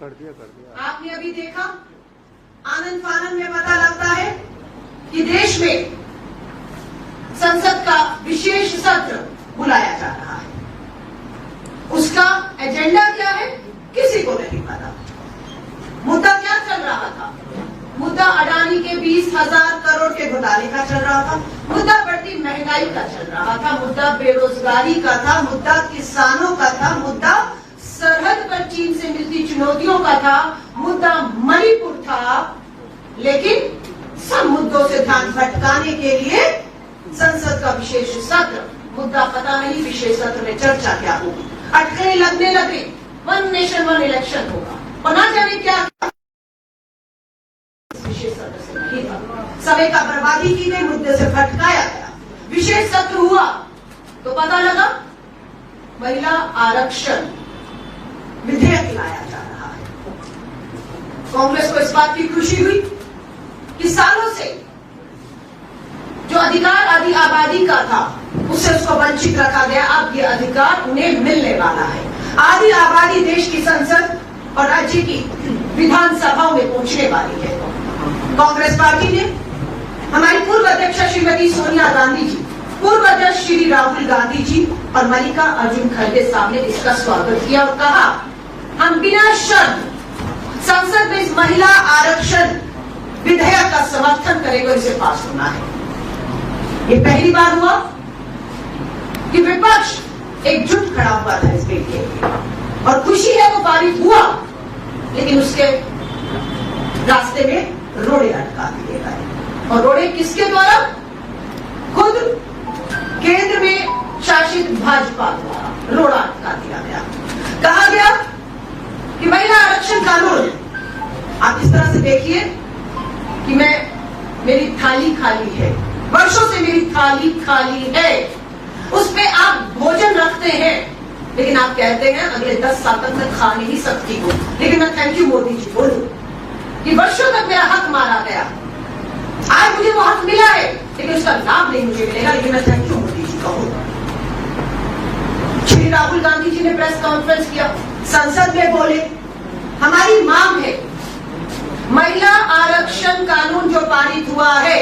कर दिया। आपने अभी देखा आनंद फानंद में पता लगता है कि देश में संसद का विशेष सत्र बुलाया जा रहा है। उसका एजेंडा क्या है किसी को नहीं पता। मुद्दा क्या चल रहा था? मुद्दा अडानी के 20,000 करोड़ के घोटाले का चल रहा था, मुद्दा बढ़ती महंगाई का चल रहा था, मुद्दा बेरोजगारी का था, मुद्दा किसानों का था, मुद्दा सरहद पर चीन से मिलती चुनौतियों का था, मुद्दा मणिपुर था। लेकिन सब मुद्दों से ध्यान भटकाने के लिए संसद का विशेष सत्र, मुद्दा पता नहीं विशेष सत्र में चर्चा क्या होगी। अटकलें लगने लगे, वन नेशन वन इलेक्शन होगा और ना जाने क्या विशेष सत्र से नहीं था। समय का बर्बादी की गई, मुद्दे से भटकाया गया। विशेष सत्र हुआ तो पता लगा महिला आरक्षण विधेयक लाया जा रहा है। कांग्रेस को इस बात की खुशी हुई कि सालों से जो अधिकार आदि आबादी का था उससे उसको वंचित रखा गया। अब ये अधिकार उन्हें मिलने वाला है। आदि आबादी देश की संसद और राज्य की विधानसभाओं में पहुंचने वाली है। कांग्रेस पार्टी ने हमारी पूर्व अध्यक्ष श्रीमती सोनिया गांधी जी, पूर्व अध्यक्ष श्री राहुल गांधी जी और मल्लिकार्जुन खड़गे साहब ने इसका स्वागत किया और कहा हम बिना शर्त संसद में इस महिला आरक्षण विधेयक का समर्थन करेंगे, इसे पास होना है। ये पहली बार हुआ कि विपक्ष एकजुट खड़ा हुआ था इस बिल के लिए और खुशी है वो पारित हुआ, लेकिन उसके रास्ते में रोड़े अटका दिए गए। और रोड़े किसके द्वारा? खुद केंद्र में शासित भाजपा द्वारा रोड़ा अटका दिया गया। कहा गया कि महिला आरक्षण कानून, आप इस तरह से देखिए कि मेरी थाली खाली है, वर्षों से मेरी थाली खाली है, उस पे आप भोजन रखते हैं, लेकिन आप कहते हैं अगले 10 साल तक मैं खा नहीं सकती हूँ। लेकिन मैं थैंक यू मोदी जी बोलूं कि वर्षों तक मेरा हक मारा गया, आज मुझे वो हक मिला है, लेकिन उसका लाभ नहीं मुझे मिलेगा, लेकिन मैं थैंक यू मोदी जी कहूंगा। श्री राहुल गांधी जी ने प्रेस कॉन्फ्रेंस किया, संसद में बोले हमारी मांग है महिला आरक्षण कानून जो पारित हुआ है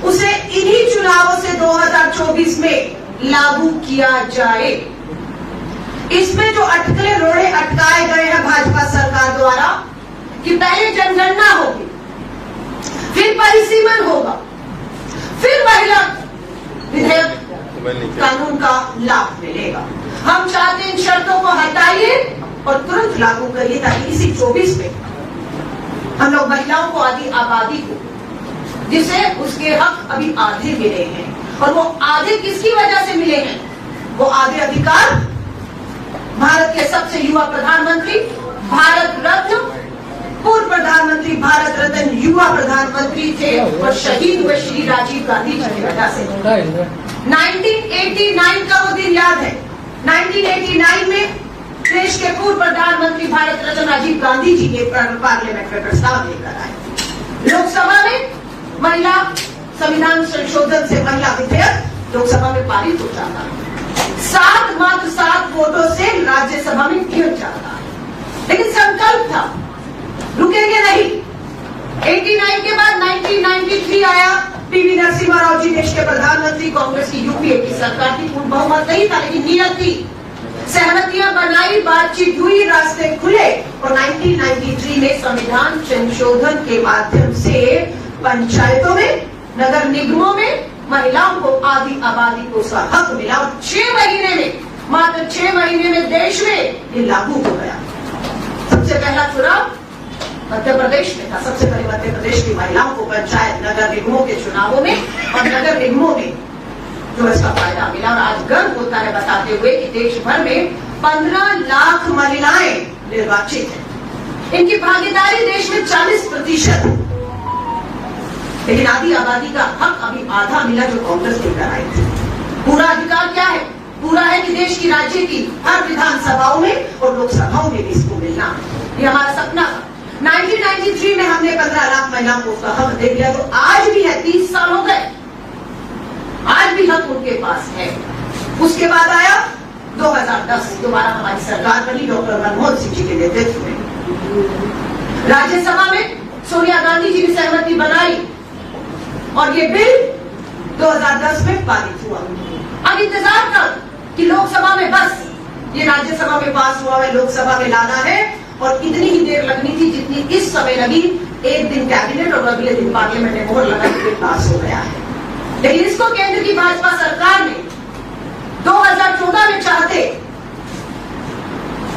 उसे इन्हीं चुनावों से 2024 में लागू किया जाए। इसमें जो अटकलें रोड़े अटकाए गए हैं भाजपा सरकार द्वारा कि पहले जनगणना होगी, फिर परिसीमन होगा, फिर महिला विधेयक कानून का लाभ मिलेगा। हम चाहते हैं इन शर्तों को हटाइए और तुरंत लागू करिए ताकि इसी 24 में हम लोग महिलाओं को आदि आबादी को जिसे उसके हक अभी आधे मिले हैं, और वो आधे किसकी वजह से मिले हैं? वो आधे अधिकार भारत के सबसे युवा प्रधानमंत्री, भारत रत्न, पूर्व प्रधानमंत्री, भारत रत्न युवा प्रधानमंत्री थे और शहीद हुए श्री राजीव गांधी जी की वजह से। 1989 का वो दिन याद है। 1989 में देश के पूर्व प्रधानमंत्री भारत रत्न राजीव गांधी जी ने पार्लियामेंट में प्रस्ताव लेकर आए। लोकसभा में महिला संविधान संशोधन से महिला विधेयक लोकसभा में पारित हो जाता है, मात्र 7 वोटों से राज्यसभा में गिर जाता है। लेकिन संकल्प था, रुकेंगे नहीं। 89 के बाद 1993 आया, पीवी नरसिम्हा राव जी देश के प्रधानमंत्री, कांग्रेस की यूपीए की सरकार थी, पूर्ण बहुमत नहीं था लेकिन नियत थी, सहमतियां बनाई, बातचीत हुई, रास्ते खुले और 1993 में संविधान संशोधन के माध्यम से पंचायतों में, नगर निगमों में महिलाओं को आदि आबादी को उसका हक मिला और 6 महीने में, मात्र 6 महीने में देश में ये लागू हो गया। सबसे पहला चुनाव मध्य प्रदेश में था। सबसे पहले मध्य प्रदेश की महिलाओं को पंचायत नगर निगमों के चुनावों में और नगर निगमों में जो इसका फायदा मिला। और आज गर्व होता है बताते हुए कि देश भर में 15 लाख महिलाएं निर्वाचित हैं। इनकी भागीदारी देश में 40%। लेकिन आदि आबादी का हक अभी आधा मिला जो कांग्रेस लेकर आई थी। पूरा अधिकार क्या है? पूरा है कि देश की राज्य की हर विधानसभाओं में और लोकसभाओं में भी इसको मिलना है। ये हमारा सपना था। 1993 में हमने 15 लाख महिलाओं को उसका हक दे दिया, तो आज भी है, 30 साल हो गए, आज भी हक उनके पास है। उसके बाद आया 2010, दोबारा हमारी सरकार बनी डॉक्टर मनमोहन सिंह जी के नेतृत्व में। राज्यसभा में सोनिया गांधी जी ने सहमति बनाई और ये बिल 2010 में पारित हुआ। अब इंतजार कर कि लोकसभा में बस ये राज्यसभा में पास हुआ है, लोकसभा में लाना है और इतनी ही देर लगनी थी जितनी इस समय लगी। एक दिन कैबिनेट और अगले दिन पार्लियामेंट ने मोहर लगा के पास हो गया है। लेकिन इसको केंद्र की भाजपा सरकार ने 2014 में चाहते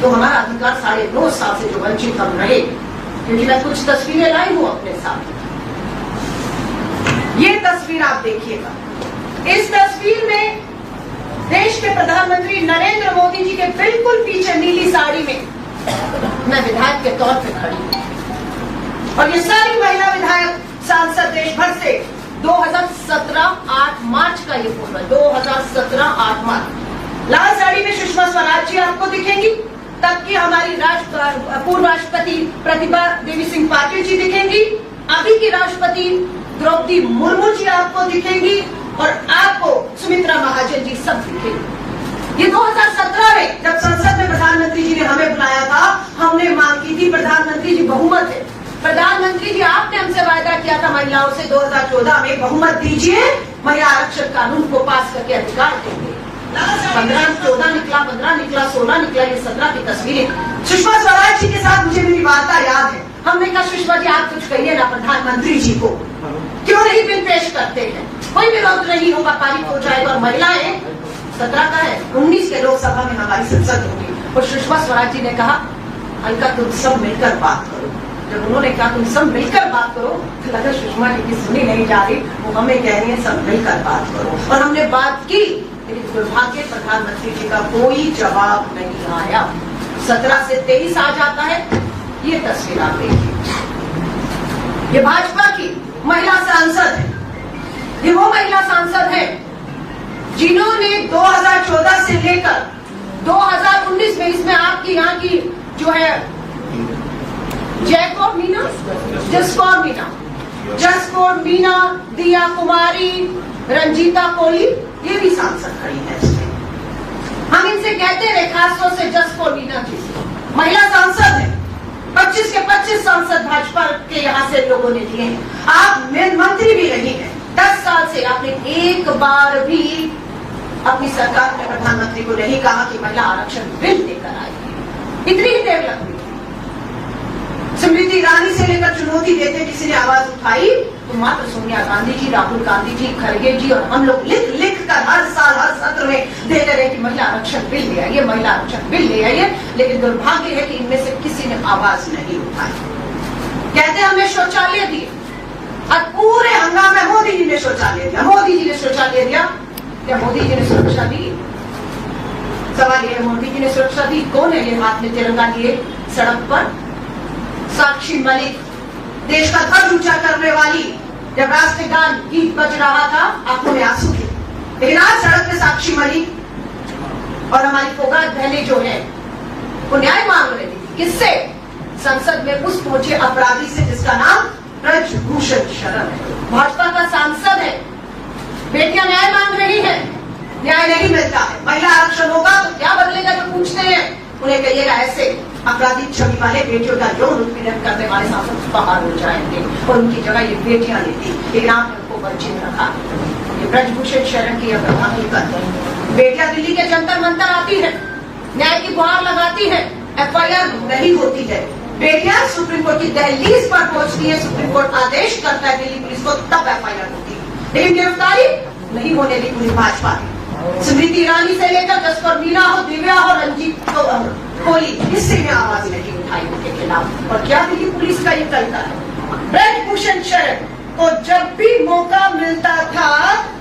तो हमारा अधिकार 9.5 साल से जो वंचित हम रहे, क्योंकि मैं कुछ तस्वीरें लाई हूं अपने साथ। ये तस्वीर आप देखिएगा। इस तस्वीर में देश के प्रधानमंत्री नरेंद्र मोदी जी के बिल्कुल पीछे नीली साड़ी में मैं विधायक के तौर पे खड़ी हूं और ये सारी महिला विधायक सांसद देश भर से 2017 8 मार्च का ये फोटो है। 2017 8 मार्च लाल साड़ी में सुषमा स्वराज जी आपको दिखेंगी, तब की हमारी पूर्व राष्ट्रपति प्रतिभा देवी सिंह पाटिल जी दिखेंगी, अभी की राष्ट्रपति द्रौपदी मुर्मू जी आपको दिखेंगी और आपको सुमित्रा महाजन जी सब दिखेंगे। ये 2017 में जब संसद में प्रधानमंत्री जी ने हमें बुलाया था, हमने मांग की थी प्रधानमंत्री जी बहुमत है, प्रधानमंत्री जी आपने हमसे वायदा किया था महिलाओं से 2014 में बहुमत दीजिए, महिला आरक्षण कानून को पास करके अधिकार देंगे। 14 निकला, 15 निकला, 16 निकला, ये 17 की तस्वीरें सुषमा स्वराज जी के साथ मुझे मेरी वार्ता याद है। हमने कहा सुषमा जी आप कुछ कहिए ना प्रधानमंत्री जी को, क्यों नहीं बिल पेश करते हैं, कोई विरोध नहीं होगा, पारित हो जाएगा और महिलाएं 17 का है, 19 के लोकसभा में हमारी संसद होगी। और सुषमा स्वराज जी ने कहा अलका तुम सब मिलकर बात करो। जब उन्होंने कहा तुम सब मिलकर बात करो तो लगा सुषमा जी की सुनी नहीं जा रही, वो हमें कह रही है सब मिलकर बात करो और हमने बात की, लेकिन दुर्भाग्य प्रधानमंत्री जी का कोई जवाब नहीं आया। 17 से 23 आ जाता है। ये तस्वीर आप देखिए, ये भाजपा की महिला सांसद है, ये वो महिला सांसद है जिन्होंने 2014 से लेकर 2019 में इसमें आपकी यहाँ की जो है जयकौर मीना, जसकौर मीना, दिया कुमारी, रंजीता कोहली, ये भी सांसद खड़ी है इसमें। हम इनसे कहते रहे, खासतौर से जसकौर मीना जी महिला सांसद है, 25 के 25 सांसद भाजपा के यहाँ से लोगों ने दिए हैं। आप मंत्री भी रही हैं, 10 साल से आपने एक बार भी अपनी सरकार ने प्रधानमंत्री को नहीं कहा कि महिला आरक्षण बिल लेकर आएगी। इतनी ही देर लगती है। स्मृति ईरानी से लेकर चुनौती देते किसी ने आवाज उठाई तो मात्र सोनिया गांधी जी, राहुल गांधी जी, खड़गे जी और हम लोग लिख लिख कर हर साल हर सत्र में देते रहे कि महिला आरक्षण बिल ले आइए, महिला आरक्षण बिल ले आइए। लेकिन दुर्भाग्य है कि इनमें से किसी ने आवाज नहीं उठाई। कहते हमने शौचालय दिए और पूरे हंगामे मोदी जी ने शौचालय दिया, मोदी जी ने शौचालय दिया। क्या मोदी जी ने सुरक्षा दी? सवाल ये है, मोदी जी ने सुरक्षा दी? कौन है ये हाथ में तिरंगा लिए सड़क पर? साक्षी मलिक, देश का ध्वज ऊंचा करने वाली, जब राष्ट्रगान गीत बज रहा था आंखों में आंसू थे। लेकिन आज सड़क पे साक्षी मलिक और हमारी फोगाट बहनें जो है वो न्याय मांग रही थी। किससे? संसद में उस पहुंचे अपराधी से जिसका नाम ब्रजभूषण शरण है, भाजपा का सांसद है। बेटियां न्याय मांग रही है, न्याय नहीं मिलता है। महिला आरक्षण होगा तो क्या बदलेगा? जो पूछते हैं उन्हें कहिएगा ऐसे आपराधिक छवि वाले बेटियों का यौन उत्पीड़न करने वाले सांसद बाहर हो जाएंगे और उनकी जगह ये बेटियां लेती, लेकिन आपने उनको वंचित रखा। ये ब्रजभूषण शरण की हकीकत। बेटियां दिल्ली के जंतर मंतर आती है, न्याय की गुहार लगाती है, FIR नहीं होती है। बेटियां सुप्रीम कोर्ट की दहलीज पर पहुंचती है, सुप्रीम कोर्ट आदेश करता है दिल्ली पुलिस को, तब FIR होती है। लेकिन गिरफ्तारी नहीं होने दी पूरी भाजपा ने। स्मृति ईरानी से लेकर जसकौर मीना हो, दिव्या हो, रंजीत कोहली, किसी ने आवाज नहीं उठाई उनके खिलाफ। और क्या दिल्ली पुलिस का ये तरीका है? ब्रजभूषण शरण को जब भी मौका मिलता था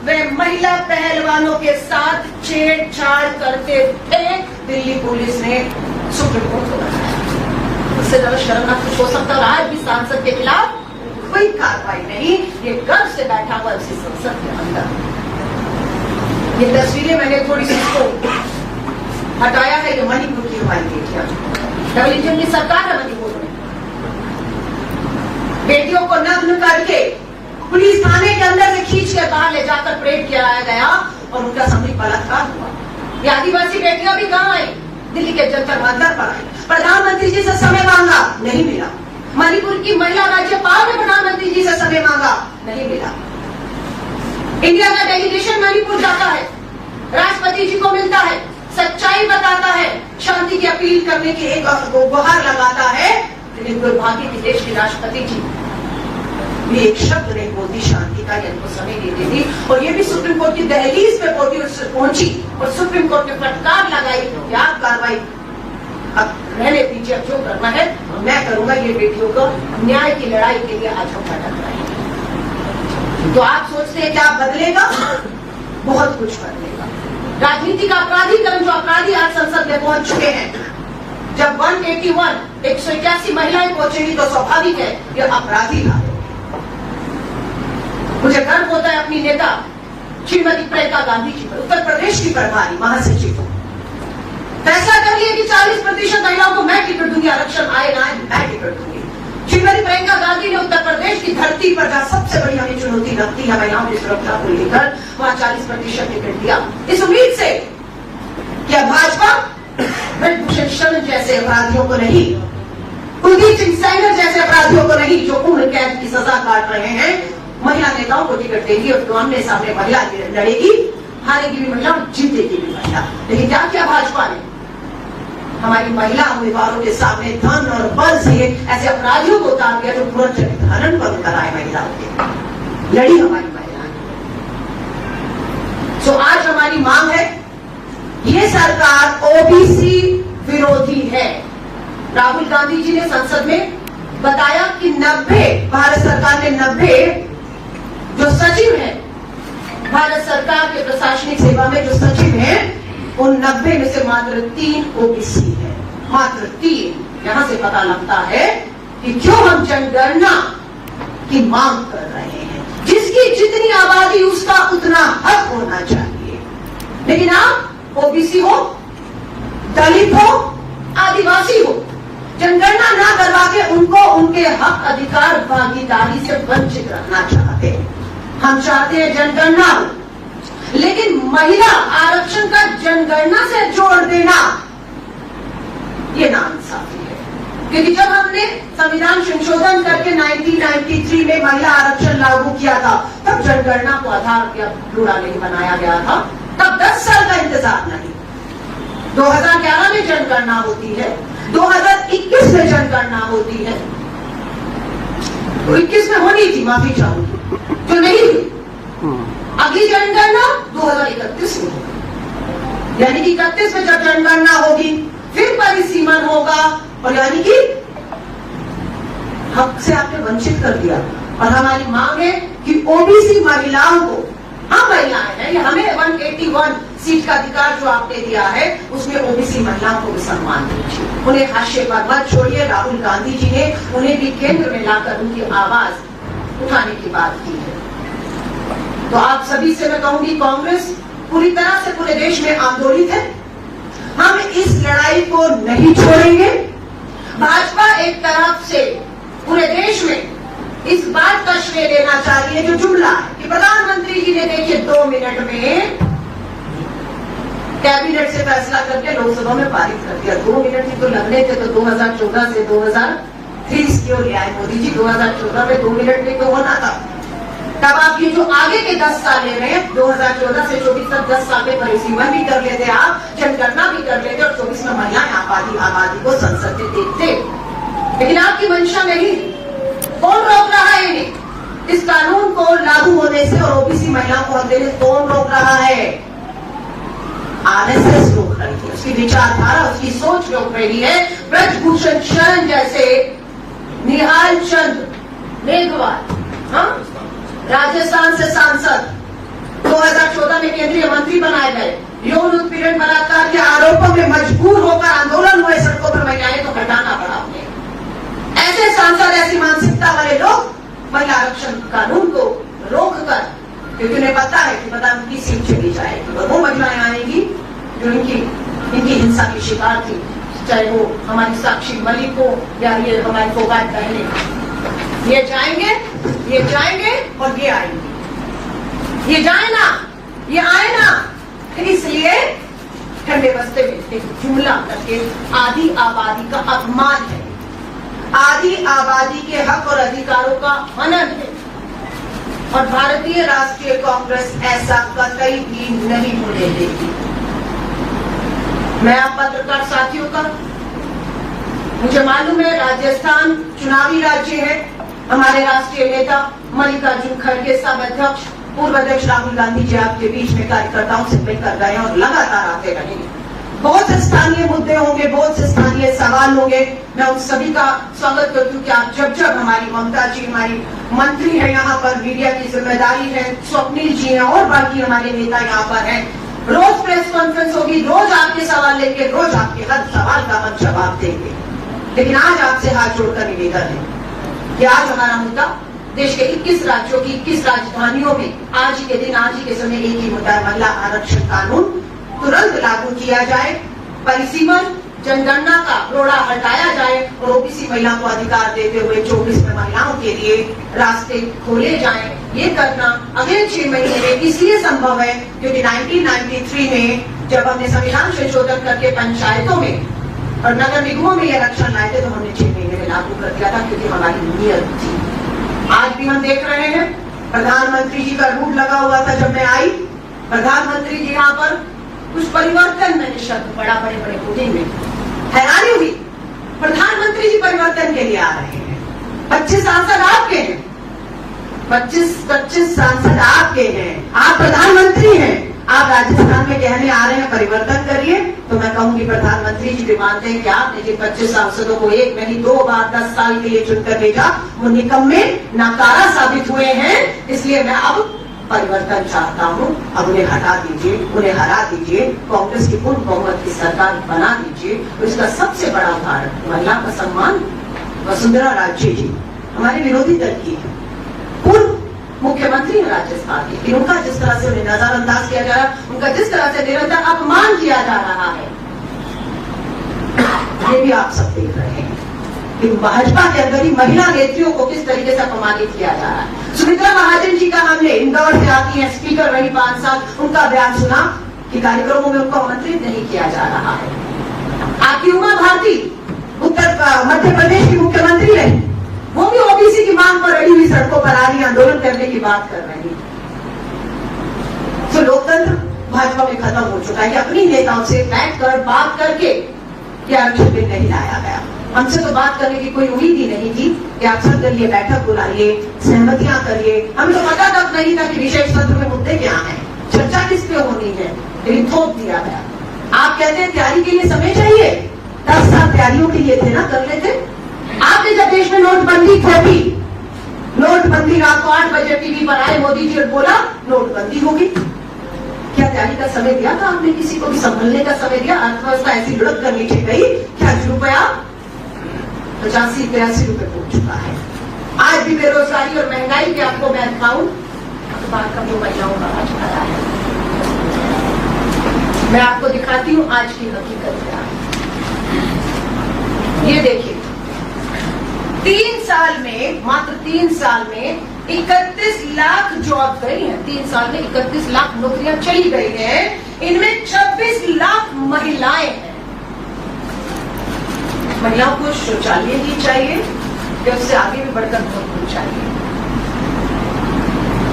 वे महिला पहलवानों के साथ छेड़छाड़ करते थे। दिल्ली पुलिस ने सुप्रीम कोर्ट को बताया। उससे ज्यादा शर्मनाक कुछ हो सकता है। आज भी सांसद के खिलाफ कोई कार्रवाई नहीं। ये गर्व से बैठा हुआ उसी संसद के अंदर। ये तस्वीरें मैंने थोड़ी सी इसको हटाया है। ये मणिपुर की हमारी बेटियां, डबल इंजन की सरकार है मणिपुर में। बेटियों को नग्न करके पुलिस थाने के अंदर से खींच कर बाहर ले जाकर परेड कराया गया और उनका सामूहिक बलात्कार हुआ। ये आदिवासी बेटियां भी कहाँ आई? दिल्ली के जंतर मंतर पर आई। प्रधानमंत्री जी से समय मांगा, नहीं मिला। मणिपुर की महिला राज्यपाल ने प्रधानमंत्री जी से समय मांगा, नहीं मिला। इंडिया का डेलीगेशन मणिपुर जाता है, राष्ट्रपति जी को मिलता है, सच्चाई बताता है, शांति की अपील करने की एक गुहार लगाता है, लेकिन दुर्भाग्य की देश के राष्ट्रपति जी भी एक शब्द नहीं बोलती शांति का, इनको समय नहीं देती। और ये भी सुप्रीम कोर्ट की दहलीज पे पहुंची और सुप्रीम कोर्ट ने फटकार लगाई, क्या कार्रवाई, अब रहने दीजिए, अब जो करना है मैं करूंगा। ये बेटियों को न्याय की लड़ाई के लिए आज हम भटक रहे हैं। तो आप सोचते हैं क्या बदलेगा? बहुत कुछ बदलेगा। राजनीति का अपराधीकरण, जो अपराधी आज संसद में पहुंच चुके हैं, जब 181 महिलाएं पहुंचेंगी तो स्वाभाविक है ये अपराधी लाए। मुझे गर्व होता है अपनी नेता श्रीमती प्रियंका गांधी जी पर, उत्तर प्रदेश की प्रभारी महासचिव। फैसला कर लिया कि 40% महिलाओं को मैं टिकट दूंगी, आरक्षण आए ना आए मैं टिकट दूंगी। श्रीमती प्रियंका गांधी ने उत्तर प्रदेश की धरती पर जहां सबसे बड़ी हमें चुनौती लगती है महिलाओं की सुरक्षा को लेकर, वहां 40% टिकट दिया, इस उम्मीद से क्या भाजपा ब्रजभूषण शरण जैसे अपराधियों को नहीं, कुलदीप सिंह सेंगर जैसे अपराधियों को नहीं, जो उम्र कैद की सजा काट रहे हैं, महिला नेताओं को टिकट देगी और आमने सामने महिला लड़ेगी, हारेगी भी महिला, जीतेगी भी महिला। लेकिन क्या किया भाजपा ने? हमारी महिला उम्मीदवारों के सामने धन और बल से ऐसे अपराधियों को उतार दिया जो पूर्ण चरित्र हनन पर उतर आए महिलाओं के, लड़ी हमारी महिलाएं। तो आज हमारी मांग है, ये सरकार ओबीसी विरोधी है। राहुल गांधी जी ने संसद में बताया कि 90 भारत सरकार ने 90 जो सचिव हैं, भारत सरकार के प्रशासनिक सेवा में जो सचिव हैं, उन 90 में से मात्र 3 ओबीसी है, मात्र 3। यहां से पता लगता है कि क्यों हम जनगणना की मांग कर रहे हैं। जिसकी जितनी आबादी उसका उतना हक होना चाहिए, लेकिन आप ओबीसी हो, दलित हो, आदिवासी हो, जनगणना ना करवा के उनको उनके हक, अधिकार, भागीदारी से वंचित रखना चाहते हैं। हम चाहते हैं जनगणना हो, लेकिन महिला आरक्षण का जनगणना से जोड़ देना ये नाइंसाफी है। क्योंकि जब हमने संविधान संशोधन करके 1993 में महिला आरक्षण लागू किया था, तब जनगणना को आधार या पूरा नहीं बनाया गया था, तब 10 साल का इंतजार नहीं। 2011 में जनगणना होती है, 2021 में जनगणना होती है, 21 में होनी थी, माफी चाहूंगी, जो नहीं हुई। अगली जनगणना 2031 में होगी, यानी कि 31 में जब जनगणना होगी फिर परिसीमन होगा, और यानी कि हक से आपने वंचित कर दिया। और हमारी मांग है कि ओबीसी महिलाओं को, हम महिलाएं हैं, हमें 181 सीट का अधिकार जो आपने दिया है, उसमें ओबीसी महिलाओं को भी सम्मान दीजिए, उन्हें हाशिए पर मत छोड़िए। राहुल गांधी जी ने उन्हें भी केंद्र में लाकर उनकी आवाज उठाने की बात की है। तो आप सभी से मैं कहूंगी, कांग्रेस पूरी तरह से पूरे देश में आंदोलित है, हम इस लड़ाई को नहीं छोड़ेंगे। भाजपा एक तरफ से पूरे देश में इस बात का श्रेय लेना चाहिए, जो जुमला है कि प्रधानमंत्री जी ने देखिए 2 मिनट में कैबिनेट से फैसला करके लोकसभा में पारित कर दिया। 2 मिनट ही तो लगने थे, तो 2014 से 2023 क्यों ले आए मोदी जी? 2014 में 2 मिनट में तो होना था। तब आप ये जो आगे के 10 साल ले रहे हैं, 2014 से 24 तक 10 साल में परिसीमन भी कर लेते, आप जनगणना भी कर लेते, और 24 में महिलाएं आबादी को संसद में देखते। लेकिन आपकी मंशा नहीं, कौन रोक रहा है इन्हें इस कानून को लागू होने से और ओबीसी महिलाओं को हक देने? कौन रोक रहा है? आरएसएस रोक रही है, उसकी विचारधारा, उसकी सोच रोक रही है। ब्रजभूषण शरण जैसे, निहाल चंद मेघवाल, राजस्थान से सांसद, 2014 में केंद्रीय मंत्री बनाए गए, यौन उत्पीड़न बलात्कार के आरोपों में मजबूर होकर आंदोलन हुए सड़कों पर महिलाएं, तो हटाना पड़ा उन्हें। ऐसे सांसद, ऐसी मानसिकता वाले लोग महिला आरक्षण कानून को रोककर, क्योंकि उन्हें पता है कि पता उनकी सीट चली जाएगी और वो महिलाएं आएंगी जो इनकी हिंसा की शिकार थी, चाहे वो हमारी साक्षी मलिक हो या ये हमारी फोगाट बहने। ये जाएंगे और ये आएंगे, ये जाए ना, ये आए ना। इसलिए ठंडे बस्ते में एक जुमला करके आधी आबादी का अपमान है। आदि आबादी के हक और अधिकारों का हनन है और भारतीय राष्ट्रीय कांग्रेस ऐसा कतई भी नहीं होने देगी। मैं आप पत्रकार साथियों का, मुझे मालूम है राजस्थान चुनावी राज्य है। हमारे राष्ट्रीय नेता मल्लिकार्जुन खड़गे साहब अध्यक्ष, पूर्व अध्यक्ष राहुल गांधी जी आपके बीच में कार्यकर्ताओं से मिलकर गए और लगातार आते रहेंगे। बहुत से स्थानीय मुद्दे होंगे, बहुत से स्थानीय सवाल होंगे। मैं उन सभी का स्वागत करती हूँ कि आप जब हमारी ममता जी हमारी मंत्री है, यहाँ पर मीडिया की जिम्मेदारी है, स्वप्निल जी हैं और बाकी हमारे नेता यहाँ पर हैं। रोज प्रेस कॉन्फ्रेंस होगी, रोज आपके सवाल लेंगे, रोज आपके हर सवाल का हम जवाब देंगे। लेकिन आज आपसे हाथ जोड़कर निवेदन है कि आज हमारा मुद्दा देश के 21 राज्यों की 21 राजधानियों में आज ही के दिन, आज ही के समय एक ही मुद्दा है, महिला आरक्षण कानून तुरंत लागू किया जाए, परिसीमन जनगणना का रोड़ा हटाया जाए और ओबीसी महिलाओं को अधिकार देते हुए 24 में महिलाओं के लिए रास्ते खोले जाएं। ये करना अगले 6 महीने में इसलिए संभव है क्योंकि 1993 में जब हमने संविधान संशोधन करके पंचायतों में और नगर निगमों में ये आरक्षण लाए थे तो हमने 6 महीने में लागू कर दिया था क्योंकि हमारी नीयत थी। आज भी हम देख रहे हैं प्रधानमंत्री जी का रूट लगा हुआ था। जब मैं आई प्रधानमंत्री जी यहाँ पर कुछ परिवर्तन मैंने शब्द पढ़ा, बड़े बड़े होर्डिंग में हैरानी हुई। प्रधानमंत्री जी परिवर्तन के लिए आ रहे हैं, 25 सांसद आपके हैं, 25 सांसद आपके हैं, आप प्रधानमंत्री हैं, आप राजस्थान में कहने आ रहे हैं परिवर्तन करिए। तो मैं कहूंगी प्रधानमंत्री जी भी मानते हैं कि आपने जिन 25 सांसदों को एक नहीं 2 बार 10 साल के लिए चुनकर भेजा वो निकम्मे नाकारा साबित हुए हैं। इसलिए मैं अब परिवर्तन चाहता हूं, अब उन्हें हटा दीजिए, उन्हें हरा दीजिए, कांग्रेस की पूर्ण बहुमत की सरकार बना दीजिए। इसका सबसे बड़ा उदाहरण महिला का सम्मान वसुंधरा राजे जी हमारे विरोधी दल की है, पूर्व मुख्यमंत्री है राजस्थान की, उनका जिस तरह से उन्हें नजरअंदाज किया जा रहा है, उनका जिस तरह से निरंतर अपमान किया जा रहा है, ये भी आप सब देख रहे हैं कि भाजपा के अंदर ही महिला नेत्रियों को किस तरीके से अपमानित किया जा रहा है। सुमित्रा महाजन जी का हमने इंदौर से आती है, स्पीकर रही 5 साल, उनका बयान सुना कि कार्यक्रमों में उनको आमंत्रित नहीं किया जा रहा है। आपकी उमा भारती मध्य प्रदेश की मुख्यमंत्री रही, वो भी ओबीसी की मांग पर अड़ी हुई सड़कों पर आ रही आंदोलन करने की बात कर रही। तो लोकतंत्र भाजपा में खत्म हो चुका है कि अपनी नेताओं से बैठकर बात करके क्या आरक्षण बिल नहीं लाया गया। हमसे तो बात करने की कोई उम्मीद ही नहीं थी कि आप सब करिए, बैठक बुलाइए, सहमतियां करिए। हमें तो पता तक नहीं था कि विशेष सत्र में मुद्दे क्या हैं, चर्चा किस पे होनी है, लेकिन थोप दिया गया। आप कहते हैं तैयारी के लिए समय चाहिए, 10 साल तैयारियों के लिए थे ना, कर लेते। आपने जब देश में नोटबंदी थोपी, नोटबंदी रात को 8 बजे टीवी पर आए मोदी जी और बोला नोटबंदी होगी, क्या तैयारी का समय दिया था आपने? किसी को भी संभलने का समय दिया? अर्थव्यवस्था ऐसी लुढ़क कर नीचे गई, क्या रुपया 85-83 रुपए पहुंच चुका है। आज भी बेरोजगारी और महंगाई के आपको मैं दिखाऊं, अखबार का जो महिलाओं का आज आया है, मैं आपको दिखाती हूं आज की हकीकत क्या है। ये देखिए 3 साल में, मात्र 3 साल में 31 लाख जॉब गई हैं। 3 साल में 31 लाख नौकरियां चली गई हैं। इनमें 26 लाख महिलाएं हैं। महिलाओं को शौचालय ही चाहिए या उससे आगे भी बढ़कर बहुत कुछ चाहिए।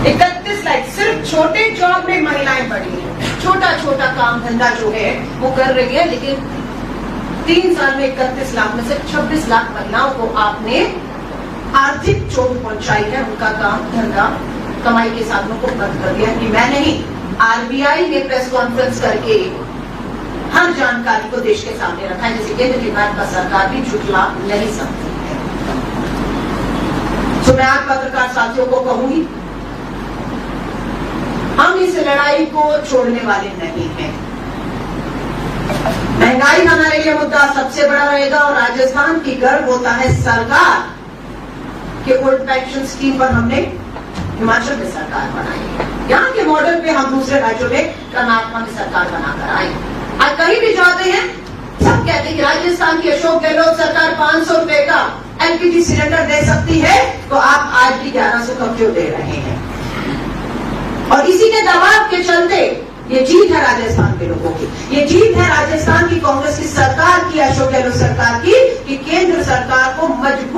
31 लाख सिर्फ छोटे जॉब में महिलाएं बढ़ी हैं। छोटा छोटा काम धंधा जो है वो कर रही है, लेकिन 3 साल में 31 लाख में से 26 लाख महिलाओं को आपने आर्थिक चोट पहुंचाई है। उनका काम धंधा कमाई के साधनों को बंद कर दिया कि मैं नहीं, आरबीआई ने प्रेस कॉन्फ्रेंस करके हर जानकारी को देश के सामने रखा है, जिसे केंद्र की भाजपा सरकार भी झुठला नहीं सकती है। तो मैं आज पत्रकार साथियों को कहूंगी, हम इस लड़ाई को छोड़ने वाले नहीं हैं। महंगाई हमारे लिए मुद्दा सबसे बड़ा रहेगा और राजस्थान की गर्व होता है सरकार के ओल्ड पेंशन स्कीम पर हमने हिमाचल में सरकार बनाई। यहाँ के मॉडल पे हम दूसरे राज्यों में कर्नाटक में सरकार बनाकर आए। आज कहीं भी जाते हैं सब कहते हैं कि राजस्थान की अशोक गहलोत सरकार 500 रुपए का एलपीजी सिलेंडर दे सकती है, तो आप आज भी 1100 का क्यों दे रहे हैं? और इसी के दबाव के चलते ये जीत है राजस्थान के लोगों की, ये जीत है राजस्थान की कांग्रेस की सरकार की, अशोक गहलोत सरकार की, कि केंद्र सरकार को मजबूर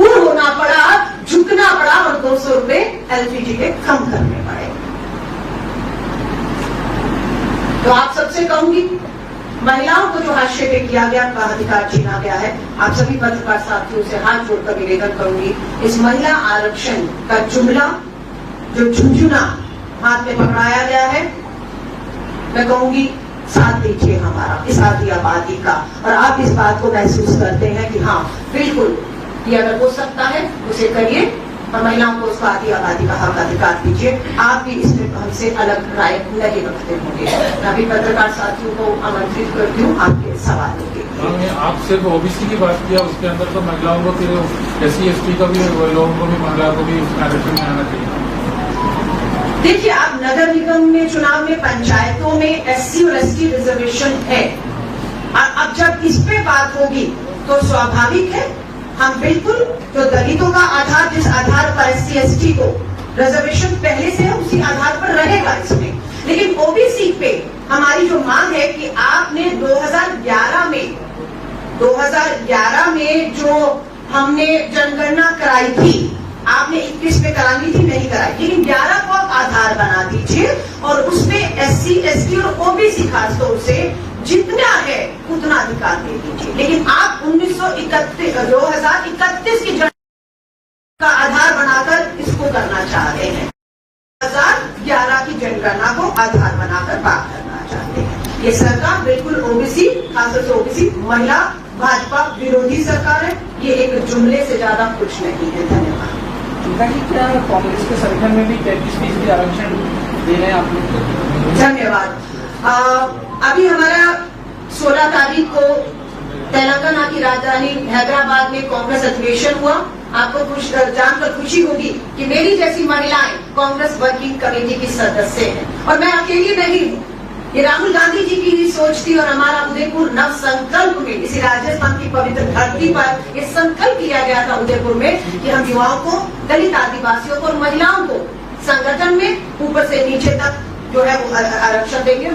किया गया, का अधिकार छीना गया है। आप सभी पत्रकार साथियों से हाथ जोड़कर निवेदन करूंगी, इस महिला आरक्षण का जुमला जो झुंझुना हाथ में पकड़ाया गया है, मैं कहूंगी साथ दीजिए हमारा इस आदि आबादी का, और आप इस बात को महसूस करते हैं कि हाँ बिल्कुल ये अगर हो सकता है उसे करिए, और महिलाओं को उसको आदि आबादी का हक अधिकार दीजिए। आप भी इसमें हमसे अलग राय नहीं रखते होंगे। मैं भी पत्रकार साथियों को आमंत्रित करती हूँ आपके सवालों के लिए। आप सिर्फ ओबीसी की बात किया, उसके अंदर तो महिलाओं को फिर SC/ST का भी, लोगों को भी, महिलाओं को भी आरक्षण में आना चाहिए। देखिए, आप नगर निगम में चुनाव में, पंचायतों में SC और ST रिजर्वेशन है। अब जब इस पे बात होगी तो स्वाभाविक है हम बिल्कुल जो दलितों का आधार, जिस आधार पर SC/ST को रिजर्वेशन पहले से है उसी आधार पर रहेगा इसमें। लेकिन ओबीसी पे हमारी जो मांग है कि आपने 2011 में जो हमने जनगणना कराई थी, आपने 21 में करानी थी, नहीं कराई, लेकिन 11 को आप आधार बना दीजिए और उसमें SC/ST और ओबीसी खासतौर से जितना है उतना अधिकार दे दीजिए। लेकिन आप 2031 की जनगणना का आधार बनाकर इसको करना चाहते हैं, 2011 की जनगणना को आधार बनाकर बात करना चाहते हैं। ये सरकार बिल्कुल ओबीसी, खासतौर से ओबीसी, महिला, भाजपा विरोधी सरकार है। ये एक जुमले से ज्यादा कुछ नहीं है। धन्यवाद। क्या कांग्रेस के संगठन में भी 33% आरक्षण दे रहे हैं आप लोग? धन्यवाद। अभी हमारा 16 तारीख को तेलंगाना की राजधानी हैदराबाद में कांग्रेस अधिवेशन हुआ। आपको जानकर खुशी होगी कि मेरी जैसी महिलाएं कांग्रेस वर्किंग कमेटी की सदस्य हैं, और मैं अकेली नहीं हूँ। ये राहुल गांधी जी की ही सोच थी, और हमारा उदयपुर नव संकल्प में, इसी राजस्थान की पवित्र धरती पर ये संकल्प किया गया था उदयपुर में कि हम युवाओं को, दलित आदिवासियों को और महिलाओं को संगठन में ऊपर से नीचे तक जो है वो आरक्षण देंगे,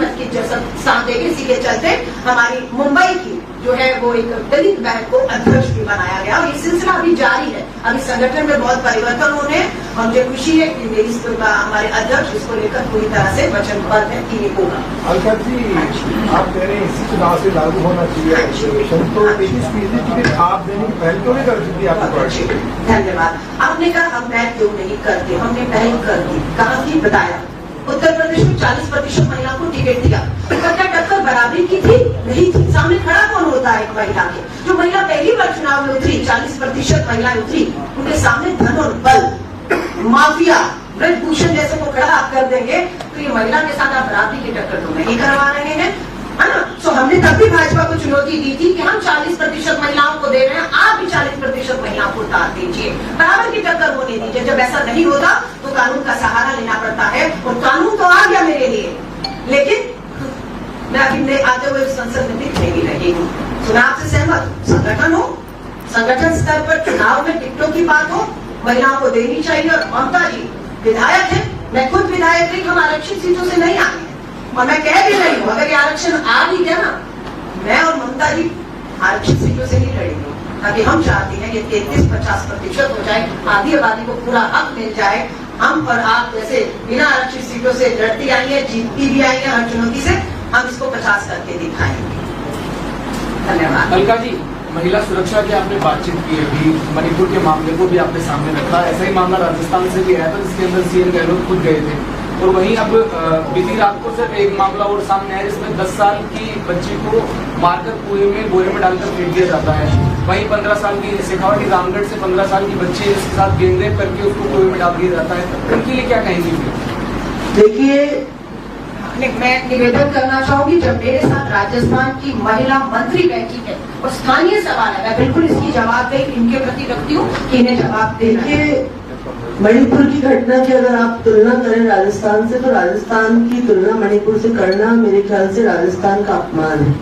साथ देंगे। इसी के चलते हमारी मुंबई की जो है वो एक दलित बैंक को अध्यक्ष भी बनाया गया, और ये सिलसिला अभी जारी है। अभी संगठन में बहुत परिवर्तन होने हैं, और मुझे खुशी है कि मेरी हमारे अध्यक्ष इसको लेकर पूरी तरह से वचनबद्ध है कि ये होगा। अलका जी, आप कह रहे हैं इसी चुनाव से लागू होना चाहिए रिजर्वेशन, तो 33% टिकट आप देने की पहल क्यों नहीं कर सकती आपकी? धन्यवाद। आपने कहा हम मैं क्यों नहीं करते, हमने पहल कर दी। कहा कि बताया, उत्तर प्रदेश में 40% महिला को टिकट दिया। क्या टक्कर बराबरी की थी? नहीं थी। सामने खड़ा कौन होता है एक महिला के? जो महिला पहली बार चुनाव में उतरी, 40% महिलाएं उतरी, उनके सामने धन और बल, माफिया, ब्रजभूषण जैसे को खड़ा आप कर देंगे, तो ये महिला के साथ आप बराबरी की टक्कर तो नहीं करवा रहे हैं, है ना? तो हमने तब भी भाजपा को चुनौती दी थी कि हम 40% महिलाओं को दे रहे हैं, आप भी 40% महिलाओं को उतार दीजिए, बराबर की टक्कर होने दीजिए। जब ऐसा नहीं होता तो कानून का सहारा लेना पड़ता है, और कानून तो आ गया मेरे लिए, लेकिन मैं अभी आते हुए संसद में दिख नहीं रही हूँ। चुनाव से सहमत संगठन हो, संगठन स्तर पर चुनाव में टिकटों की बात हो, महिलाओं को देनी चाहिए। और ममता जी विधायक है, मैं खुद विधायक रही, हम आरक्षित सीटों से नहीं आए, और मैं कह भी रही हूँ अगर ये आरक्षण आ भी गया ना, मैं और ममता जी आरक्षित सीटों से नहीं लड़ेंगे, ताकि हम चाहते हैं कि 33-50% हो जाए, आधी आबादी को पूरा हक मिल जाए। हम और आप जैसे बिना आरक्षित सीटों से लड़ती आई है, जीतती भी आई है हर चुनौती से, हम इसको 50 करके दिखाएंगे। धन्यवाद। अलका जी, महिला सुरक्षा की आपने बातचीत की अभी, मणिपुर के मामले को भी आपने सामने रखा। ऐसा ही मामला राजस्थान से भी आया था, जिसके अंदर CM गहलोत खुद गए थे। और वहीं अब बीती रात को सिर्फ एक मामला और सामने आया, जिसमें 10 साल की बच्ची को मारकर कुएं में, बोरे में डालकर फेंक दिया जाता है। वहीं 15 साल की शेखावाटी रामगढ़ से 15 साल की बच्ची है, इसके साथ गैंगरेप करके उसको कुएं में डाल दिया जाता है। उनके लिए क्या कहेंगी? देखिए, मैं निवेदन करना चाहूंगी, जब मेरे साथ राजस्थान की महिला मंत्री बैठी है और स्थानीय सवाल है, मैं बिल्कुल इसकी जवाबदेही इनके प्रति रखती हूँ कि इन्हें जवाब देना है। मणिपुर की घटना की अगर आप तुलना करें राजस्थान से, तो राजस्थान की तुलना मणिपुर से करना मेरे ख्याल से राजस्थान का अपमान है,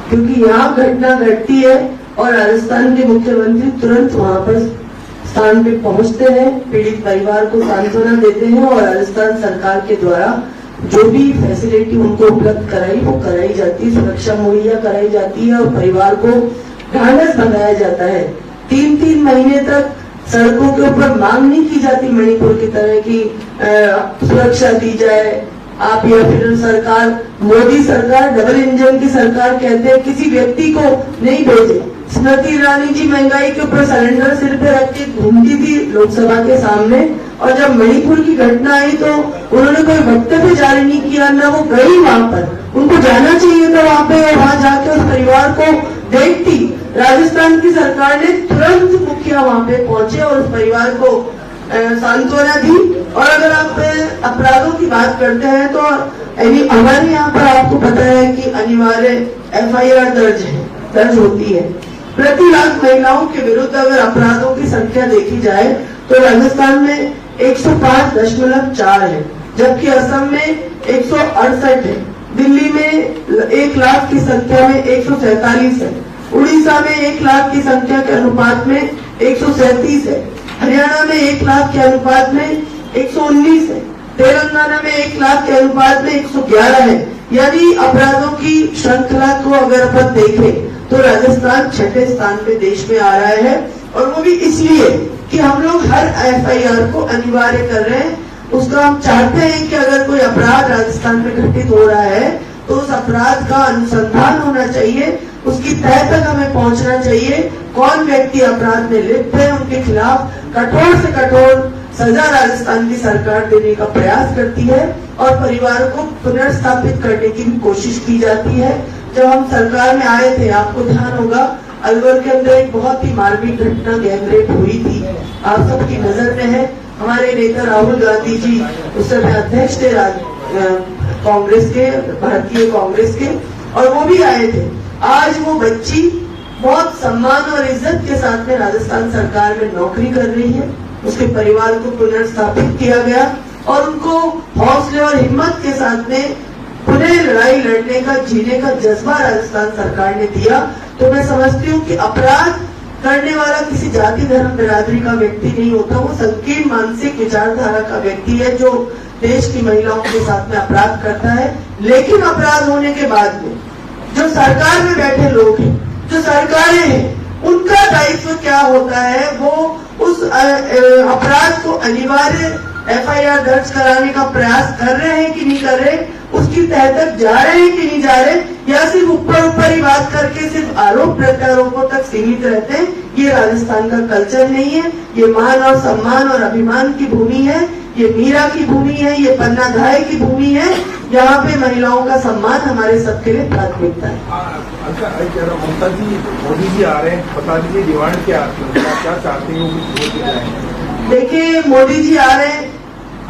क्योंकि यहाँ घटना घटती है और राजस्थान के मुख्यमंत्री तुरंत वहाँ पर स्थान पे पहुँचते हैं, पीड़ित परिवार को सांत्वना देते हैं, और राजस्थान सरकार के द्वारा जो भी फैसिलिटी उनको उपलब्ध कराई वो कराई जाती है, सुरक्षा मुहैया कराई जाती है, और परिवार को ढांढस बंधाया जाता है। 3-3 महीने तक सड़कों के ऊपर मांग नहीं की जाती मणिपुर की तरह की सुरक्षा दी जाए, आप या फिर सरकार, मोदी सरकार डबल इंजन की सरकार कहते हैं, किसी व्यक्ति को नहीं भेजे। स्मृति ईरानी जी महंगाई के ऊपर सिलेंडर सिर पे रख के घूमती थी लोकसभा के सामने, और जब मणिपुर की घटना आई तो उन्होंने कोई वक्तव्य जारी नहीं किया, न वो गई वहां पर। उनको जाना चाहिए था वहां पे, वहां जाके उस परिवार को देखती। राजस्थान की सरकार ने तुरंत मुखिया वहां पे पहुंचे और उस परिवार को सांत्वना दी। और अगर आप अपराधों की बात करते हैं तो हमारे यहाँ पर आपको पता है कि अनिवार्य FIR दर्ज होती है। प्रति लाख महिलाओं के विरुद्ध अगर अपराधों की संख्या देखी जाए तो राजस्थान में 105.4 है, जबकि असम में 168 है, दिल्ली में 1 लाख की संख्या में 147 है, उड़ीसा में 1 लाख की संख्या के अनुपात में 137 है, हरियाणा में 1 लाख के अनुपात में 119 है, तेलंगाना में 1 लाख के अनुपात में 111 है। यानी अपराधों की श्रृंखला को अगर अपन देखें तो राजस्थान 6ठे स्थान पे देश में आ रहा है, और वो भी इसलिए कि हम लोग हर FIR को अनिवार्य कर रहे हैं। उसका हम चाहते हैं कि अगर कोई अपराध राजस्थान में घटित हो रहा है तो उस अपराध का अनुसंधान होना चाहिए, उसकी तह तक हमें पहुंचना चाहिए। कौन व्यक्ति अपराध में लिप्त है उनके खिलाफ कठोर से कठोर सजा राजस्थान की सरकार देने का प्रयास करती है, और परिवार को पुनर्स्थापित करने की भी कोशिश की जाती है। जब हम सरकार में आए थे, आपको ध्यान होगा, अलवर के अंदर एक बहुत ही मार्मिक घटना गैंगरेप हुई थी, आप सबकी नजर में है। हमारे नेता राहुल गांधी जी उस समय अध्यक्ष थे कांग्रेस के, भारतीय कांग्रेस के, और वो भी आए थे। आज वो बच्ची बहुत सम्मान और इज्जत के साथ में राजस्थान सरकार में नौकरी कर रही है। उसके परिवार को पुनर्स्थापित किया गया और उनको हौसले और हिम्मत के साथ में पुनः लड़ाई लड़ने का, जीने का जज्बा राजस्थान सरकार ने दिया। तो मैं समझती हूँ कि अपराध करने वाला किसी जाति धर्म बिरादरी का व्यक्ति नहीं होता, वो संकीर्ण मानसिक विचारधारा का व्यक्ति है जो देश की महिलाओं के साथ में अपराध करता है। लेकिन अपराध होने के बाद में जो सरकार में बैठे लोग हैं, जो सरकारें हैं, उनका दायित्व क्या होता है? वो उस अपराध को अनिवार्य FIR दर्ज कराने का प्रयास कर रहे हैं कि नहीं कर रहे, उसकी तह तक जा रहे हैं कि नहीं जा रहे, या सिर्फ ऊपर ही बात करके सिर्फ आरोप प्रत्यारोपों तक सीमित रहते हैं। ये राजस्थान का कल्चर नहीं है। ये मान और सम्मान और अभिमान की भूमि है, ये मीरा की भूमि है, ये पन्ना धाय की भूमि है, यहाँ पे महिलाओं का सम्मान हमारे सबके लिए प्राथमिकता है। ममता जी, मोदी जी आ रहे हैं, बता दीजिए डिमांड क्या चाहते हैं? देखिए, मोदी जी आ रहे हैं,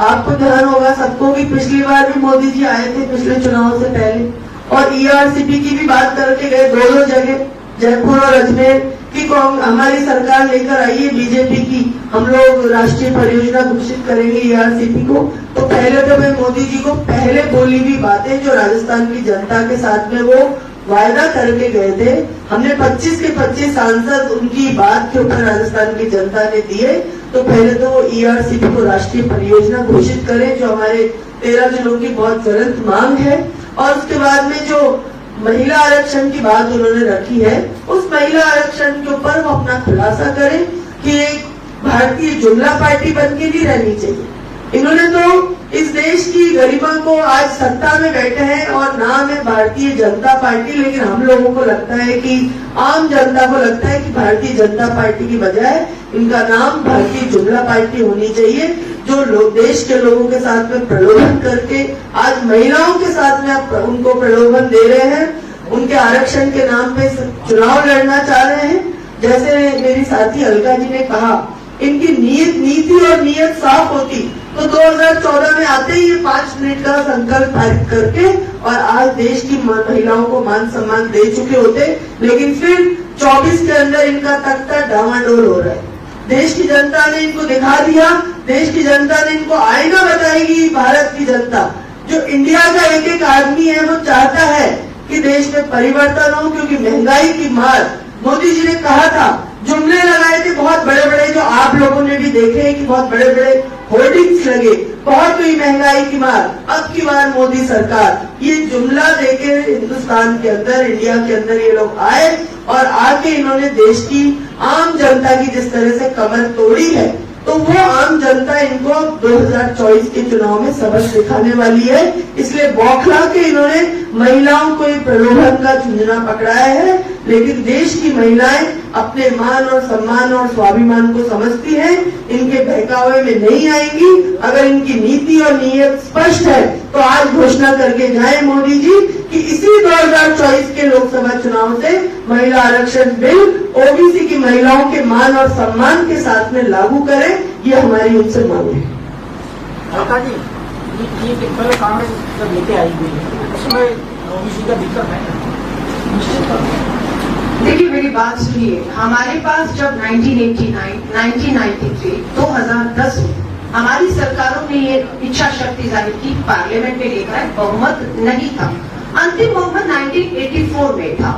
आपको ध्यान होगा सबको कि पिछली बार भी मोदी जी आए थे पिछले चुनाव से पहले, और ERCP की भी बात करके गए दो जगह, जयपुर और अजमेर की। हमारी सरकार लेकर आई है बीजेपी की, हम लोग राष्ट्रीय परियोजना घोषित करेंगे ERCP को। तो पहले तो मैं मोदी जी को पहले बोली हुई बातें जो राजस्थान की जनता के साथ में वो वायदा करके गए थे, हमने 25 के 25 सांसद उनकी बात के ऊपर राजस्थान की जनता ने दिए। तो पहले तो वो ERCP को राष्ट्रीय परियोजना घोषित करें, जो हमारे 13 जिलों की बहुत ज्वलंत मांग है। और उसके बाद में जो महिला आरक्षण की बात उन्होंने रखी है, उस महिला आरक्षण के ऊपर वो अपना खुलासा करें कि एक भारतीय जुमला पार्टी बन के नहीं रहनी चाहिए। इन्होंने तो इस देश की गरिमा को आज सत्ता में बैठे हैं और नाम है भारतीय जनता पार्टी, लेकिन हम लोगों को लगता है कि आम जनता को लगता है कि भारतीय जनता पार्टी की बजाय इनका नाम भारतीय जुमला पार्टी होनी चाहिए, जो लोग देश के लोगों के साथ में प्रलोभन करके आज महिलाओं के साथ में उनको प्रलोभन दे रहे हैं, उनके आरक्षण के नाम पे चुनाव लड़ना चाह रहे हैं। जैसे मेरी साथी अलका जी ने कहा, इनकी नीति और नीयत साफ होती तो 2014 में आते ही ये 5 मिनट का संकल्प पारित करके और आज देश की महिलाओं को मान सम्मान दे चुके होते। लेकिन फिर 24 के अंदर इनका तख्ता डामाडोल हो रहा है। देश की जनता ने इनको दिखा दिया, देश की जनता ने इनको आईना बताएगी। भारत की जनता, जो इंडिया का एक एक आदमी है, वो चाहता है कि देश में परिवर्तन हो, क्योंकि महंगाई की मार, मोदी जी ने कहा था, जुमले लगाए थे बहुत बड़े बड़े, जो आप लोगों ने भी देखे कि बहुत बड़े बड़े होर्डिंग्स लगे, बहुत हुई महंगाई की मार। अब की बार मोदी सरकार ये जुमला देके हिंदुस्तान के अंदर, इंडिया के अंदर ये लोग आए और आके इन्होंने देश की आम जनता की जिस तरह से कमर तोड़ी है, तो वो आम जनता इनको 2024 के चुनाव में सबक सिखाने वाली है। इसलिए बौखला के इन्होंने महिलाओं को ये प्रलोभन का झुंझुना पकड़ाया है, लेकिन देश की महिलाएं अपने मान और सम्मान और स्वाभिमान को समझती हैं, इनके बहकावे में नहीं आएंगी। अगर इनकी नीति और नीयत स्पष्ट है तो आज घोषणा करके जाएं मोदी जी कि इसी 2024 के लोकसभा चुनाव से महिला आरक्षण बिल ओबीसी की महिलाओं के मान और सम्मान के साथ में लागू करें, ये हमारी उनसे मांग है। अलका जी, ये पहले कांग्रेस जब लेके आई हुई है उसमें ओबीसी का दिक्कत है निश्चित तौर पर। देखिए मेरी बात सुनिए, हमारे पास जब 1989, 1993, 2010 में हमारी सरकारों ने ये इच्छा शक्ति जाहिर की, पार्लियामेंट में लेकर आए, बहुमत नहीं था। अंतिम बहुमत 1984 में था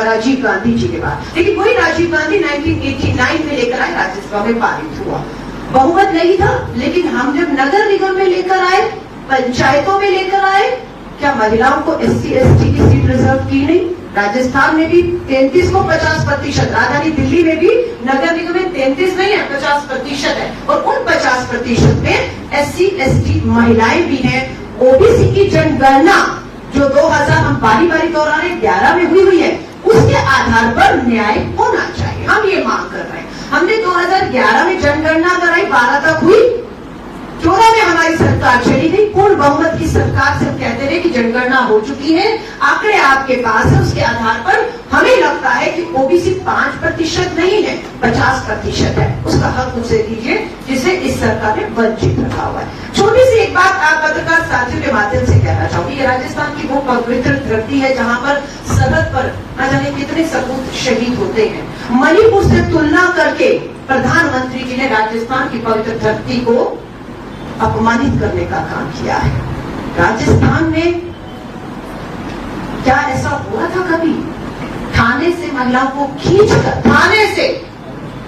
राजीव गांधी जी के बाद, लेकिन वही राजीव गांधी 1989 में लेकर आए, राज्यसभा में पारित हुआ। बहुमत नहीं था, लेकिन हम जब नगर निगम में लेकर आए, पंचायतों में लेकर आए, क्या महिलाओं को SC ST की सीट रिजर्व की नहीं? राजस्थान में भी 33 को 50%, राजधानी दिल्ली में भी नगर निगम में 33 नहीं है, 50% है, और उन 50% में SC ST महिलाएं भी हैं। ओबीसी की जनगणना जो 2000 हम बारी बारी दोहराने 11 में हुई है, उसके आधार पर न्याय होना चाहिए, हम ये मांग कर रहे हैं। हमने 2011 में जनगणना कराई, 12 तक हुई, 14 में हमारी सरकार चली गई, पूर्ण बहुमत की सरकार से हम कहते रहे कि जनगणना हो चुकी है, आंकड़े आपके पास है, उसके आधार पर हमें लगता है कि ओबीसी 5% नहीं है, 50% है, उसका हक उसे दीजिए जिसे इस सरकार ने वंचित रखा हुआ है। छोटी सी एक बात आप पत्रकार साथियों के माध्यम से कहना चाहूंगी, राजस्थान की वो पवित्र धरती है जहां पर सरहद पर न जाने कितने सपूत शहीद होते हैं। मणिपुर से तुलना करके प्रधानमंत्री जी ने राजस्थान की पवित्र धरती को अपमानित करने का काम किया है। राजस्थान में क्या ऐसा हुआ था कभी? थाने से महिलाओं को खींचकर, थाने से,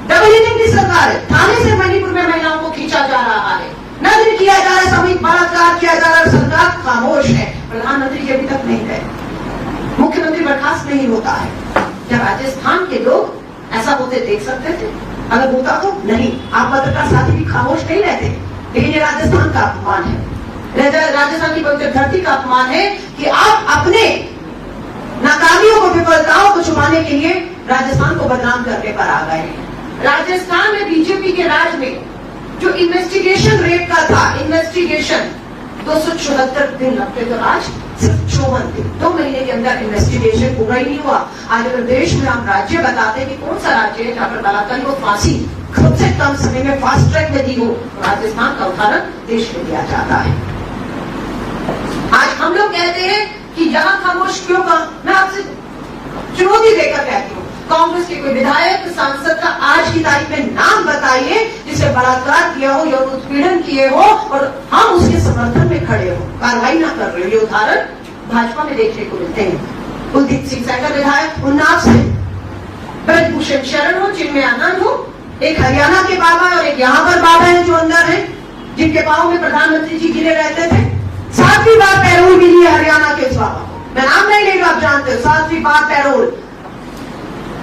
डबल इंजन की सरकार है, थाने से मणिपुर में महिलाओं को खींचा जा रहा है, नग्न किया जा रहा है, सामूहिक बलात्कार किया जा रहा है, सरकार खामोश है। प्रधानमंत्री जी अभी तक नहीं गए, मुख्यमंत्री बर्खास्त नहीं होता है। क्या राजस्थान के लोग ऐसा होते देख सकते थे? अगर होता तो नहीं, आप पत्रकार साथी भी खामोश नहीं रहते। लेकिन ये राजस्थान का अपमान है, राजस्थान की पवित्र धरती का अपमान है कि आप अपने नाकामियों को, विफलताओं को छुपाने के लिए राजस्थान को बदनाम करने पर आ गए हैं। राजस्थान में बीजेपी के राज में जो इन्वेस्टिगेशन रेट का था, इन्वेस्टिगेशन 274 दिन लगते थे, आज सिर्फ 54 दिन, 2 महीने के अंदर इन्वेस्टिगेशन पूरा ही नहीं हुआ। आज अगर देश में हम राज्य बताते कि कौन सा राज्य है जहां पर बलात्कारी को फांसी सबसे कम समय में फास्ट ट्रैक में दी हो, राजस्थान का उदाहरण देश में दिया जाता है। आज हम लोग कहते हैं कि यहां खामोश क्यों का, मैं आपसे चुनौती देकर कहती हूँ, कांग्रेस के कोई विधायक सांसद का आज की तारीख में नाम बताइए जिसे बलात्कार किया हो, यौन उत्पीड़न किए हो और हम उसके समर्थन में खड़े हो, कार्रवाई ना कर रहे हो। ये उदाहरण भाजपा में देखने को मिलते हैं। कुलदीप सिंह सेंगर विधायक उन्नाव से, ब्रजभूषण शरण हो, चिन्मय आनंद हो, एक हरियाणा के बाबा और एक यहाँ पर बाबा है जो अंदर है, जिनके पाँव में प्रधानमंत्री जी गिरे रहते थे। 7वीं बार पैरोल मिली है हरियाणा के इस बाबा को, मैं नाम नहीं ले रहा, आप जानते हो, 7वीं बार पैरोल,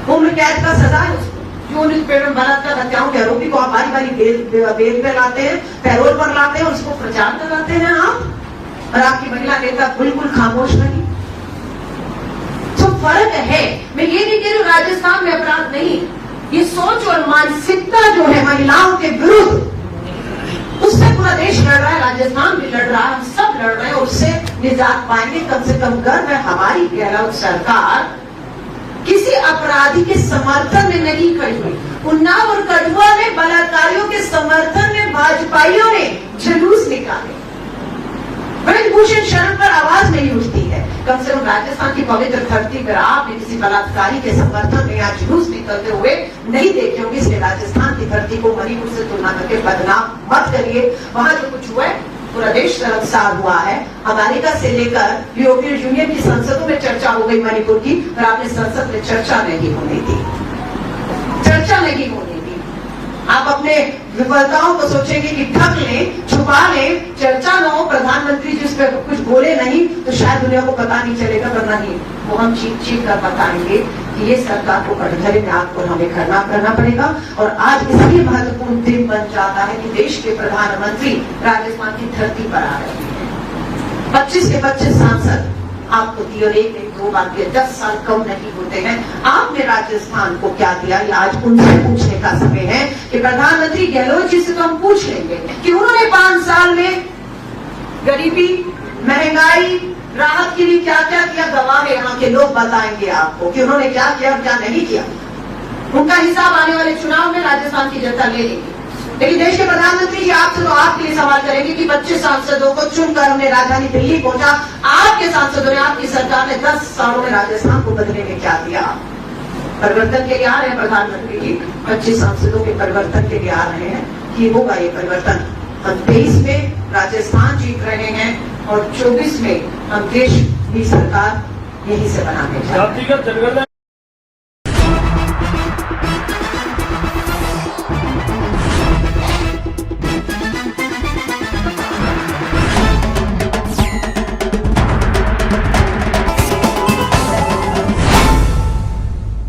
उम्र कैद का सजा है उसको। जो उत्पीड़न, बलात्कार, हत्याओं के आरोपी को आप बारी बारी बेल पे लाते हैं, पैरोल पर लाते हैं, उसको प्रचार कराते हैं आप, और आपकी महिला नेता बिल्कुल खामोश नहीं। तो फर्क है, मैं ये नहीं कह रही हूँ राजस्थान में अपराध नहीं, ये सोच और मानसिकता जो है महिलाओं के विरुद्ध, उससे पूरा देश लड़ रहा है, राजस्थान भी लड़ रहा है, हम सब लड़ रहे हैं, उससे निजात पाएंगे। कम से कम गर्व है हमारी गहलोत सरकार किसी अपराधी के समर्थन में नहीं खड़ी हुई। उन्नाव और कठुआ में बलात्कारियों के समर्थन में भाजपाइयों ने जुलूस निकाले, ब्रजभूषण शरण पर आवाज नहीं उठती है। कम से कम राजस्थान की पवित्र धरती पर आपने किसी बलात्कारी के समर्थन में यहाँ जुलूस निकलते हुए नहीं देखे होंगे। इसलिए राजस्थान की धरती को मणिपुर से तुलना करके बदनाम मत करिए। वहां जो कुछ हुआ है पूरा देश शर्मसार हुआ है। अमेरिका से लेकर यूरोपियन यूनियन की संसदों में चर्चा हो गई मणिपुर की, पर आपने संसद में चर्चा नहीं होने दी, चर्चा नहीं होने दी। आप अपने विफलताओं को सोचेंगे कि ढक लें, छुपा लें, चर्चा न हो, प्रधानमंत्री जी उस पर कुछ बोले नहीं तो शायद दुनिया को पता नहीं चलेगा, पर नहीं, वो हम चीख चीख कर बताएंगे कि ये सरकार को कटघरे में आपको हमें खड़ा करना पड़ेगा। और आज इसलिए महत्वपूर्ण दिन बन जाता है कि देश के प्रधानमंत्री राजस्थान की धरती पर आ रहे हैं। 25 के 25 सांसद आपको दिए और एक 2 बार दिए, 10 साल कम नहीं होते हैं। आपने राजस्थान को क्या दिया, ये आज उनसे पूछने का समय है कि प्रधानमंत्री गहलोत जी से तो हम पूछ लेंगे कि उन्होंने 5 साल में गरीबी, महंगाई, राहत के लिए क्या क्या किया। गवाह है यहाँ के लोग, बताएंगे आपको कि उन्होंने क्या किया और क्या नहीं किया। उनका हिसाब आने वाले चुनाव में राजस्थान की जनता ले लेगी। लेकिन देश के प्रधानमंत्री जी आपसे तो आपके लिए सवाल करेंगे कि 25 सांसदों को चुनकर उन्हें राजधानी दिल्ली पहुंचा। आपके सांसदों ने, आपकी सरकार ने 10 सालों में राजस्थान को बदलने में क्या दिया। परिवर्तन के लिए आ रहे हैं प्रधानमंत्री जी, 25 सांसदों के परिवर्तन के लिए आ रहे हैं कि होगा ये परिवर्तन। हम 23 में राजस्थान जीत रहे हैं और 24 में हम देश की सरकार यहीं से बनाने जा रहे हैं। जातिगत जनगणना